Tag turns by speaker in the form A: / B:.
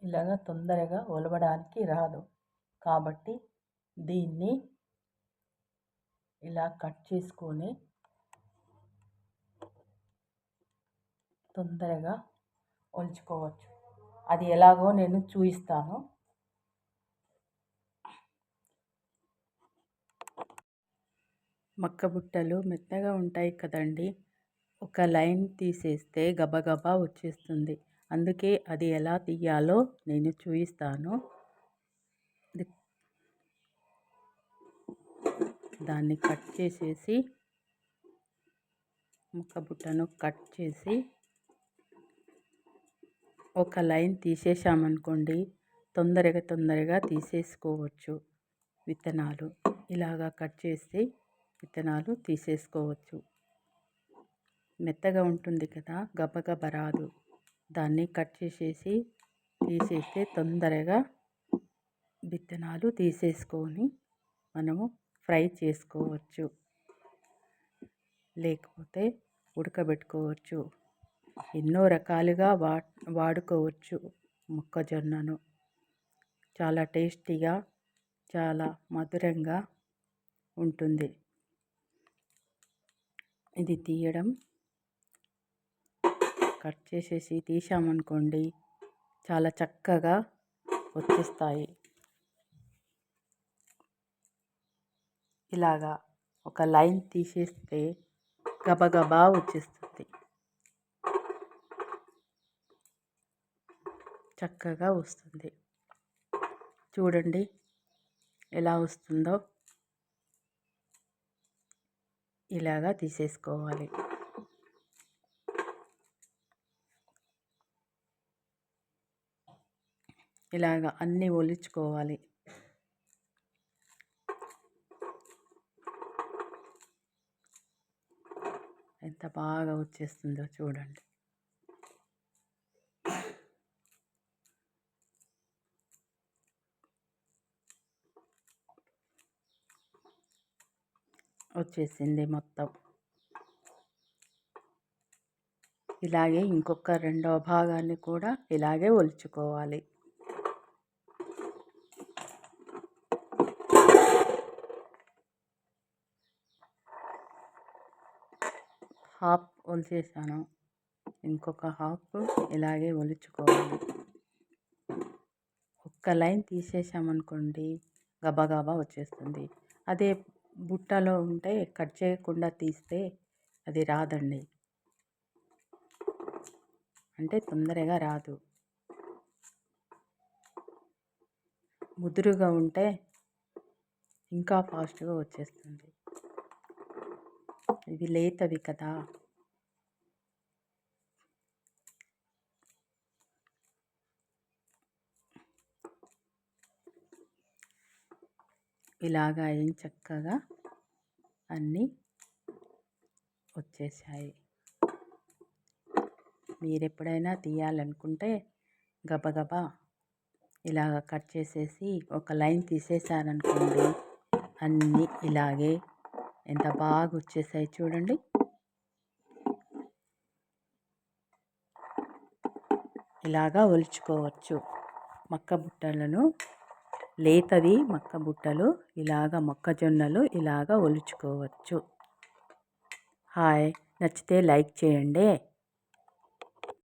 A: ఇలాగ తొందరగా ఒలవడానికి రాదు. కాబట్టి దీన్ని ఇలా కట్ చేసుకొని తొందరగా ఒలుచుకోవచ్చు. అది ఎలాగో నేను చూపిస్తాను. మక్క బుట్టలు మెత్తగా ఉంటాయి కదండి. ఒక లైన్ తీసేస్తే గబగబా వచ్చేస్తుంది. అందుకే అది ఎలా తీయాలో నేను చూపిస్తాను. దాన్ని కట్ చేసేసి మక్క బుట్టను కట్ చేసి ఒక లైన్ తీసేసామనుకోండి, తొందరగా తీసేసుకోవచ్చు విత్తనాలు. ఇలాగా కట్ చేసి విత్తనాలు తీసేసుకోవచ్చు. మెత్తగా ఉంటుంది కదా, గబగబ రాదు. దాన్ని కట్ చేసేసి తీసేస్తే తొందరగా విత్తనాలు తీసేసుకొని మనము ఫ్రై చేసుకోవచ్చు, లేకపోతే ఉడకబెట్టుకోవచ్చు. ఎన్నో రకాలుగా వాడుకోవచ్చు మొక్కజొన్నను. చాలా టేస్టీగా, చాలా మధురంగా ఉంటుంది. ఇది కట్ చేసేసి తీసామనుకోండి, చాలా చక్కగా వచ్చేస్తాయి. ఇలాగా ఒక లైన్ తీసేస్తే గబగబా వచ్చేస్తుంది, చక్కగా వస్తుంది. చూడండి ఎలా వస్తుందో. ఇలాగా తీసేసుకోవాలి. ఇలాగ అన్నీ ఒలుచుకోవాలి. ఎంత బాగా వచ్చేస్తుందో చూడండి. వచ్చేసింది మొత్తం. ఇలాగే ఇంకొక రెండవ భాగాన్ని కూడా ఇలాగే ఒలుచుకోవాలి. హాఫ్ ఒలిచేసాను, ఇంకొక హాఫ్ ఇలాగే ఒలుచుకోవాలి. ఒక్క లైన్ తీసేసామనుకోండి, గబగబా వచ్చేస్తుంది. అదే బుట్టలో ఉంటే కట్ చేయకుండా తీస్తే అది రాదండి, అంటే తొందరగా రాదు. ముదురుగా ఉంటే ఇంకా ఫాస్ట్గా వచ్చేస్తుంది. ఇవి లేతవి కదా. ఇలాగా ఏం చక్కగా అన్నీ వచ్చేసాయి. మీరు ఎప్పుడైనా తీయాలనుకుంటే గబగబా ఇలాగ కట్ చేసేసి ఒక లైన్ తీసేసారనుకోండి, అన్నీ ఇలాగే ఎంత బాగా వచ్చేసాయి చూడండి. ఇలాగా ఒలుచుకోవచ్చు మక్క బుట్టలను. లేతవి మక్క బుట్టలు, ఇలాగ మొక్కజొన్నలు ఇలాగ ఒలుచుకోవచ్చు. హాయ్, నచ్చితే లైక్ చేయండి.